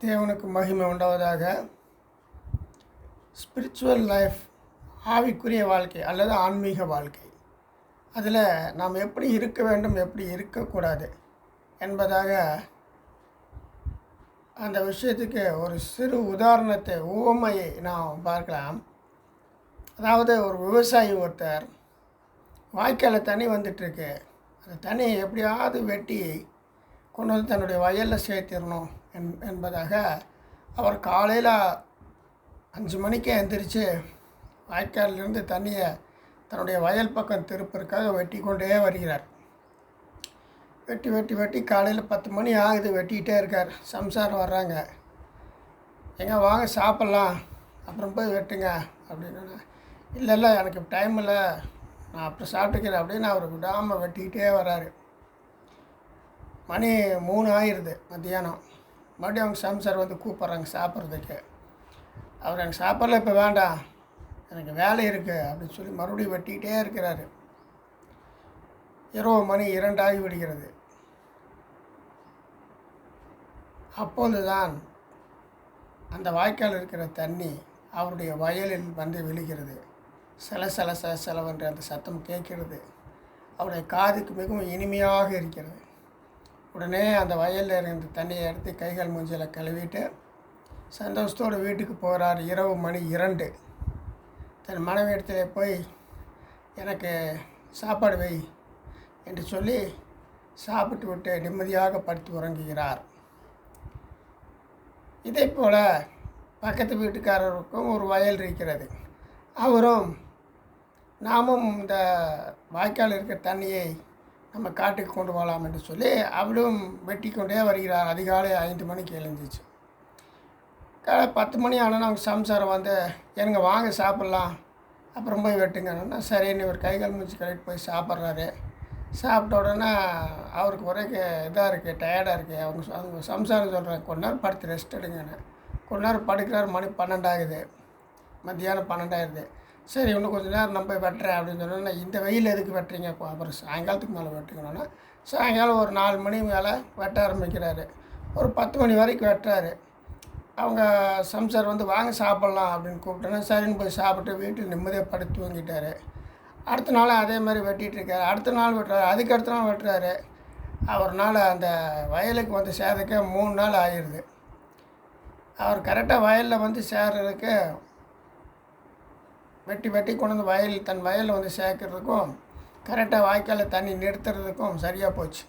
தேவனுக்கு மகிமை உண்டாவதாக. ஸ்பிரிச்சுவல் லைஃப், ஆவிக்குரிய வாழ்க்கை அல்லது ஆன்மீக வாழ்க்கை, அதில் நாம் எப்படி இருக்க வேண்டும், எப்படி இருக்கக்கூடாது என்பதாக அந்த விஷயத்துக்கு ஒரு சிறு உதாரணத்தை, உவமையை நாம் பார்க்கலாம். அதாவது ஒரு விவசாயி ஒருத்தர் வாய்க்காலில் தண்ணி வந்துட்டுருக்கு. அந்த தண்ணியை எப்படியாவது வெட்டி கொண்டு வந்து தன்னுடைய வயலில் சேர்த்திடணும் என்பதாக அவர் காலையில் 5 மணிக்கு எழுந்திரிச்சு வாய்க்காலிலிருந்து தண்ணியை தன்னுடைய வயல் பக்கம் திருப்பதற்காக வெட்டி கொண்டே வருகிறார். வெட்டி வெட்டி வெட்டி காலையில் 10 மணி ஆகுது, வெட்டிக்கிட்டே இருக்கார். சம்சாரம் வர்றாங்க, எங்கே வாங்க சாப்பிட்லாம், அப்புறம் போய் வெட்டுங்க அப்படின்னு. இல்லை எனக்கு டைம் இல்லை, நான் அப்புறம் சாப்பிட்டுக்கிறேன் அப்படின்னு அவர் விடாமல் வெட்டிக்கிட்டே வர்றாரு. மணி 3 ஆயிடுது மத்தியானம். மறுபடியும் அவங்க சம்சார் வந்து கூப்பிட்றாங்க சாப்பிட்றதுக்கு. அவர் எனக்கு சாப்பிட்ல, இப்போ வேண்டாம், எனக்கு வேலை இருக்குது அப்படின்னு சொல்லி மறுபடியும் வெட்டிக்கிட்டே இருக்கிறாரு. இரவு மணி 2 ஆகி விடுகிறது. அப்போது தான் அந்த வாய்க்கால் இருக்கிற தண்ணி அவருடைய வயலில் வந்து விழுகிறது. செலவென்று அந்த சத்தம் கேட்கிறது. அவருடைய காதுக்கு மிகவும் இனிமையாக இருக்கிறது. உடனே அந்த வயலில் இருந்த தண்ணியை எடுத்து கைகள் மூஞ்சில் கழுவிட்டு சந்தோஷத்தோடு வீட்டுக்கு போகிறார். இரவு மணி 2. தன் மனைவி இடத்துல போய் எனக்கு சாப்பாடு வை என்று சொல்லி சாப்பிட்டு விட்டு நிம்மதியாக படுத்து உறங்குகிறார். இதே போல் பக்கத்து வீட்டுக்காரருக்கும் ஒரு வயல் இருக்கிறது. அவரும் நாமும் இந்த வாய்க்கால் இருக்கிற தண்ணியை நம்ம காட்டுக்கு கொண்டு போகலாம் என்று சொல்லி அவரும் வெட்டி கொண்டே வருகிறார். அதிகாலை 5 மணிக்கு எழுந்துச்சு. காலை 10 மணி ஆனால் அவங்க சம்சாரம் வந்து எனக்கு வாங்க சாப்பிட்லாம், அப்புறம் போய் வெட்டுங்கன்னா சரின்னு ஒரு கைகள் மூச்சு கழிட்டு போய் சாப்பிட்றாரு. சாப்பிட்ட உடனே அவருக்கு ஒரே இதாக இருக்குது, டயர்டாக இருக்குது. அவங்க சம்சாரம் சொல்கிறாங்க, கொஞ்ச நேரம் படுத்து ரெஸ்ட் எடுங்கன்னு. கொஞ்ச நேரம் படுக்கிறார். மணி 12 ஆகுது, மத்தியானம் 12 ஆகுது. சரி, இன்னும் கொஞ்சம் நேரம் நம்ம போய் வெட்டுறேன் அப்படின்னு சொன்னோன்னா, இந்த வெயில் எதுக்கு வெட்டுறீங்க, அப்புறம் சாயங்காலத்துக்கு மேலே வெட்டுக்கணுன்னா சாயங்காலம் ஒரு 4 மணி மேலே வெட்ட ஆரம்பிக்கிறாரு. ஒரு 10 மணி வரைக்கும் வெட்டுறாரு. அவங்க சம்சார் வந்து வாங்க சாப்பிட்லாம் அப்படின்னு கூப்பிட்டோன்னா சரின்னு போய் சாப்பிட்டு வீட்டில் நிம்மதியாக படுத்து தூங்கிட்டார். அடுத்த நாள் அதே மாதிரி வெட்டிகிட்டு இருக்கார். அடுத்த நாள் வெட்டுறாரு, அதுக்கு அடுத்த நாள் வெட்டுறாரு. அவர்னால் அந்த வயலுக்கு வந்து சேர்றதுக்கு 3 நாள் ஆயிடுது. அவர் கரெக்டாக வயலில் வந்து சேர்றதுக்கு வெட்டி கொண்டு வந்து தன் வயலில் வந்து சேர்க்கறதுக்கும் கரெக்டாக வாய்க்காலில் தண்ணி நிறுத்துறதுக்கும் சரியாக போச்சு.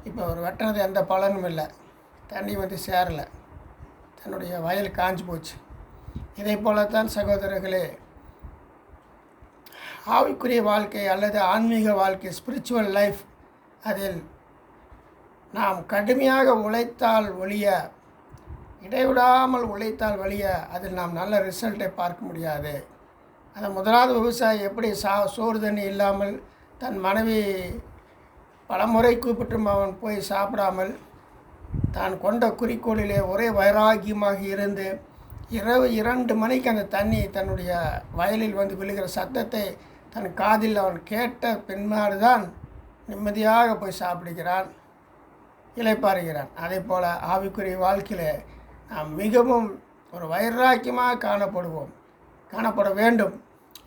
இப்போ அவர் வெட்டுறது எந்த பலனும் இல்லை, தண்ணி வந்து சேரலை, தன்னுடைய வயல் காஞ்சி போச்சு. இதை போலத்தான் சகோதரர்களே, ஆவிக்குரிய வாழ்க்கை அல்லது ஆன்மீக வாழ்க்கை, ஸ்பிரிச்சுவல் லைஃப், அதில் நாம் கடுமையாக உழைத்தால் ஒழிய, இடைவிடாமல் உழைத்தால் ஒழிய அதில் நாம் நல்ல ரிசல்ட்டை பார்க்க முடியாது. அந்த முதலாவது விவசாயி எப்படி சோறு தண்ணி இல்லாமல் தன் மனைவி பலமுறை கூப்பிட்டும் அவன் போய் சாப்பிடாமல் தான் கொண்ட குறிக்கோளிலே ஒரே வைராகியமாக இருந்து இரவு 2 மணிக்கு அந்த தண்ணி தன்னுடைய வயலில் வந்து விழுகிற சத்தத்தை தன் காதில் அவன் கேட்ட பின்பாடு தான் நிம்மதியாக போய் சாப்பிடுகிறான், இளைப்பாறுகிறான். அதே போல் ஆவிக்குரிய வாழ்க்கையில் நாம் மிகவும் ஒரு வைராக்கியமாக காணப்பட வேண்டும்.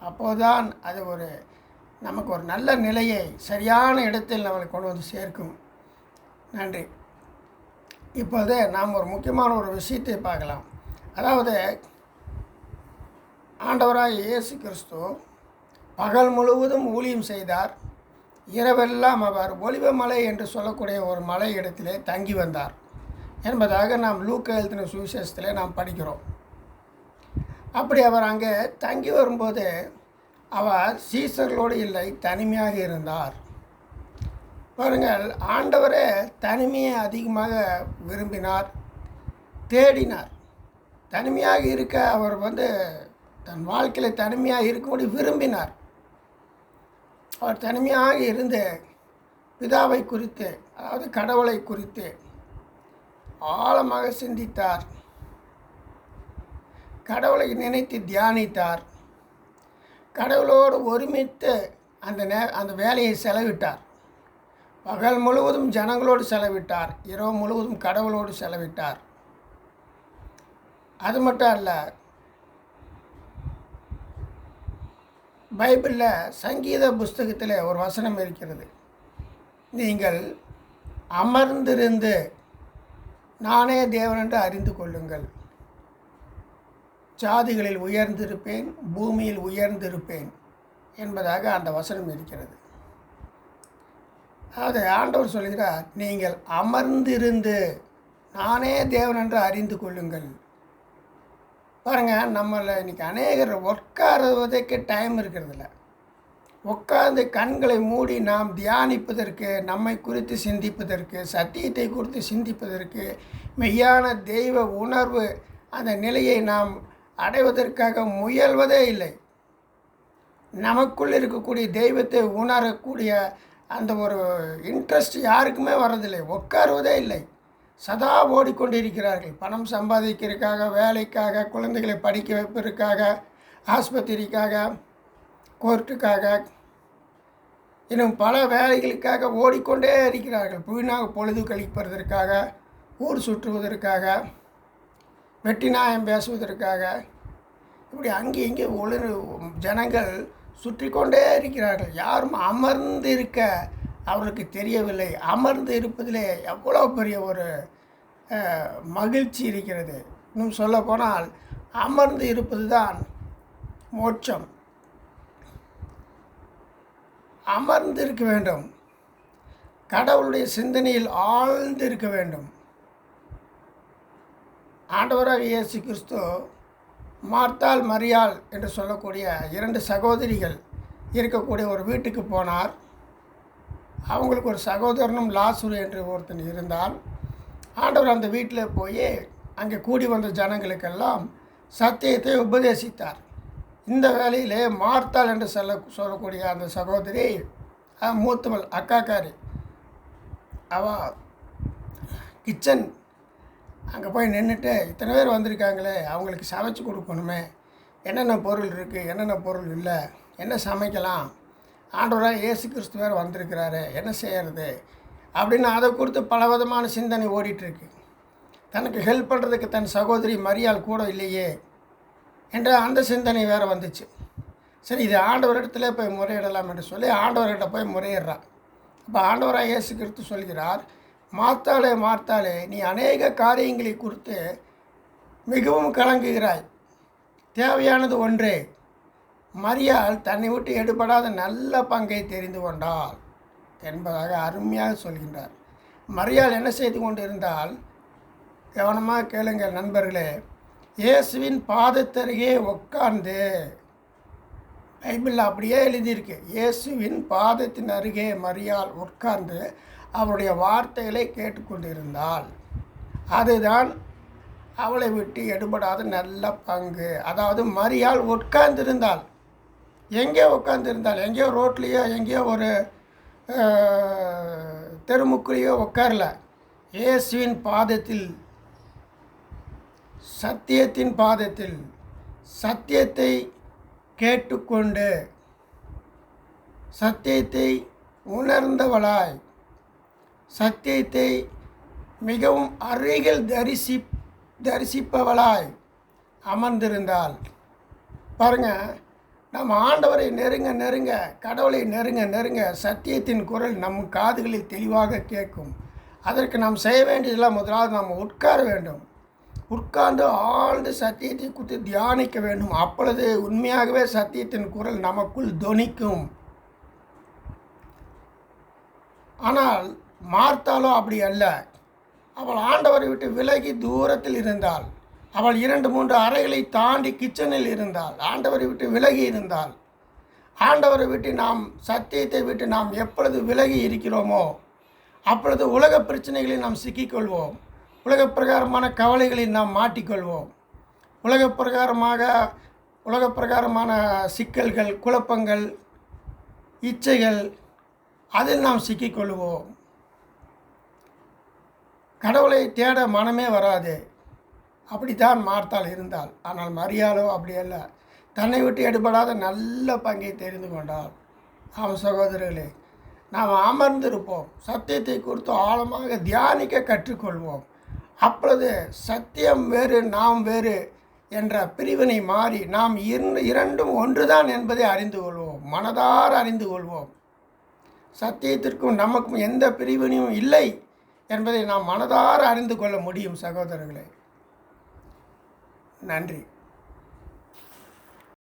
அப்போதுதான் அது நமக்கு ஒரு நல்ல நிலையை சரியான இடத்தில் நம்மளை கொண்டு வந்து சேர்க்கும். நன்றி. இப்போது நாம் ஒரு முக்கியமான ஒரு விஷயத்தை பார்க்கலாம். அதாவது ஆண்டவராய் இயேசு கிறிஸ்து பகல் முழுவதும் ஊழியம் செய்தார். இரவெல்லாம் அவர் ஒலிவமலை என்று சொல்லக்கூடிய ஒரு மலை இடத்திலே தங்கி வந்தார் என்பதாக நாம் லூக்கா எழுதின சுவிசேஷத்திலே நாம் படிக்கிறோம். அப்படி அவர் அங்கே தங்கி வரும்போது அவர் சீசர்களோடு இல்லை, தனிமையாக இருந்தார். பாருங்கள், ஆண்டவரே தனிமையை அதிகமாக விரும்பினார், தேடினார். தனிமையாக இருக்க அவர் தன் வாழ்க்கையில் தனிமையாக இருக்கும்படி விரும்பினார். அவர் தனிமையாக இருந்து பிதாவை குறித்து, அதாவது கடவுளை குறித்து ஆழமாக சிந்தித்தார். கடவுளை நினைத்து தியானித்தார். கடவுளோடு ஒருமித்து அந்த வேலையை செலவிட்டார். பகல் முழுவதும் ஜனங்களோடு செலவிட்டார், இரவு முழுவதும் கடவுளோடு செலவிட்டார். அது மட்டும் அல்ல, பைபிளில் சங்கீத புஸ்தகத்தில் ஒரு வசனம் இருக்கிறது. நீங்கள் அமர்ந்திருந்து நானே தேவன் என்று அறிந்து கொள்ளுங்கள், ஜாதிகளில் உயர்ந்திருப்பேன், பூமியில் உயர்ந்திருப்பேன் என்பதாக அந்த வசனம் இருக்கிறது. அதாவது ஆண்டவர் சொல்கிறார், நீங்கள் அமர்ந்திருந்து நானே தேவன் என்று அறிந்து கொள்ளுங்கள். பாருங்கள், நம்மளை இன்றைக்கி அநேகர் உட்காருவதற்கு டைம் இருக்கிறதில்ல. உட்கார்ந்து கண்களை மூடி நாம் தியானிப்பதற்கு, நம்மை குறித்து சிந்திப்பதற்கு, சத்தியத்தை குறித்து சிந்திப்பதற்கு, மெய்யான தெய்வ உணர்வு அந்த நிலையை நாம் அடைவதற்காக முயல்வதே இல்லை. நமக்குள் இருக்கக்கூடிய தெய்வத்தை உணரக்கூடிய அந்த ஒரு இன்ட்ரெஸ்ட் யாருக்குமே வர்றதில்லை. உட்காருவதே இல்லை. சதா ஓடிக்கொண்டிருக்கிறார்கள். பணம் சம்பாதிக்கிறதுக்காக, வேலைக்காக, குழந்தைகளை படிக்க வைப்பதற்காக, ஆஸ்பத்திரிக்காக, கோர்ட்டுக்காக, இன்னும் பல வேலைகளுக்காக ஓடிக்கொண்டே இருக்கிறார்கள். வீணாக பொழுது கழிப்பதற்காக, ஊர் சுற்றுவதற்காக, வெட்டி நாயம் பேசுவதற்காக, இப்படி அங்கே இங்கே ஜனங்கள் சுற்றி கொண்டே இருக்கிறார்கள். யாரும் அமர்ந்து இருக்க அவர்களுக்கு தெரியவில்லை. அமர்ந்து இருப்பதிலே எவ்வளோ பெரிய ஒரு மகிழ்ச்சி இருக்கிறது. இன்னும் சொல்லப்போனால் அமர்ந்து இருப்பது தான் மோட்சம். அமர்ந்து இருக்க வேண்டும். கடவுளுடைய சிந்தனையில் ஆழ்ந்து இருக்க வேண்டும். ஆண்டவராக இயேசு கிறிஸ்து மார்த்தாள், மரியாள் என்று சொல்லக்கூடிய 2 சகோதரிகள் இருக்கக்கூடிய ஒரு வீட்டுக்கு போனார். அவங்களுக்கு ஒரு சகோதரனும் லாசரு என்று ஒருத்தன் இருந்தான். ஆண்டவர் அந்த வீட்டில் போய் அங்கே கூடி வந்த ஜனங்களுக்கெல்லாம் சத்தியத்தை உபதேசித்தார். இந்த வேளையிலே மார்த்தாள் என்று சொல்லக்கூடிய அந்த சகோதரி, மூத்தவள், அக்காக்காரி, அவள் கிச்சன் அங்கே போய் நின்றுட்டு, இத்தனை பேர் வந்திருக்காங்களே, அவங்களுக்கு சமைச்சு கொடுக்கணுமே, என்னென்ன பொருள் இருக்குது, என்னென்ன பொருள் இல்லை, என்ன சமைக்கலாம், ஆண்டவராக இயேசு கிறிஸ்து வேறு வந்திருக்கிறாரு, என்ன செய்கிறது அப்படின்னு அதை குறித்து பலவிதமான சிந்தனை ஓடிட்டுருக்கு. தனக்கு ஹெல்ப் பண்ணுறதுக்கு தன் சகோதரி மரியாள் கூட இல்லையே என்ற அந்த சிந்தனை வேறு வந்துச்சு. சரி, இது ஆண்டவரிடத்துல போய் முறையிடலாம் என்று சொல்லி ஆண்டவர்கிட்ட போய் முறையிடுறான். அப்போ ஆண்டவராக இயேசு கிறிஸ்து சொல்கிறார், மார்த்தாளே மார்த்தாளே, நீ அநேக காரியங்களை குறித்து மிகவும் கலங்குகிறாய், தேவையானது ஒன்றே. மரியாள் தன்னை விட்டு எடுபடாத நல்ல பங்கை தெரிந்து கொண்டாள் என்பதாக அருமையாக சொல்கின்றார். மரியாள் என்ன செய்து கொண்டிருந்தால், கவனமாக கேளுங்கள் நண்பர்களே, இயேசுவின் பாதத்தருகே உட்கார்ந்து, பைபிளில் அப்படியே எழுதியிருக்கு, இயேசுவின் பாதத்தின் அருகே மரியாள் உட்கார்ந்து அவருடைய வார்த்தைகளை கேட்டுக்கொண்டிருந்தாள். அதுதான் அவளை விட்டு எடுபடாத நல்ல பங்கு. அதாவது மரியாள் உட்கார்ந்திருந்தாள். எங்கேயோ உட்கார்ந்திருந்தாள், எங்கேயோ ரோட்லேயோ எங்கேயோ ஒரு தெருமுக்குலேயோ உட்காரல. இயேசுவின் பாதத்தில், சத்தியத்தின் பாதத்தில், சத்தியத்தை கேட்டுக்கொண்டு, சத்தியத்தை உணர்ந்தவளாய், சத்தியத்தை மிகவும் அருகில் தரிசிப்பவளாய் அமர்ந்திருந்தாள். பாருங்கள், நம்ம ஆண்டவரை நெருங்க நெருங்க, கடவுளை நெருங்க நெருங்க சத்தியத்தின் குரல் நம் காதுகளில் தெளிவாக கேட்கும். அதற்கு நாம் செய்ய வேண்டியதெல்லாம் முதலாவது நாம் உட்கார வேண்டும். உட்கார்ந்து ஆழ்ந்து சத்தியத்தை குறித்து தியானிக்க வேண்டும். அப்பொழுது உண்மையாகவே சத்தியத்தின் குரல் நமக்குள் தொனிக்கும். ஆனால் மார்த்தாளோ அப்படி அல்ல. அவள் ஆண்டவரை விட்டு விலகி தூரத்தில் இருந்தாள். அவள் 2-3 அறைகளை தாண்டி கிச்சனில் இருந்தாள். ஆண்டவரை விட்டு விலகி இருந்தாள். ஆண்டவரை விட்டு நாம், சத்தியத்தை விட்டு நாம் எப்பொழுது விலகி இருக்கிறோமோ அப்பொழுது உலக பிரச்சனைகளில் நாம் சிக்கிக்கொள்வோம். உலக பிரகாரமான கவலைகளில் நாம் மாட்டிக்கொள்வோம். உலக பிரகாரமான சிக்கல்கள், குழப்பங்கள், இச்சைகள், அதில் நாம் சிக்கிக்கொள்வோம். கடவுளை தேட மனமே வராது. அப்படித்தான் மார்த்தாள் இருந்தாள். ஆனால் மரியாளோ அப்படி அல்ல. தன்னை விட்டு எடுபடாத நல்ல பங்கை தெரிந்து கொண்டாள். அவன் சகோதரர்களே, நாம் அமர்ந்திருப்போம். சத்தியத்தை குறித்து ஆழமாக தியானிக்க கற்றுக்கொள்வோம். அப்பொழுது சத்தியம் வேறு நாம் வேறு என்ற பிரிவினை மாறி நாம் இரண்டும் ஒன்றுதான் என்பதை அறிந்து கொள்வோம், மனதார அறிந்து கொள்வோம். சத்தியத்திற்கும் நமக்கும் எந்த பிரிவினையும் இல்லை என்பதை நாம் மனதார அறிந்து கொள்ள முடியும் சகோதரர்களே. நன்றி.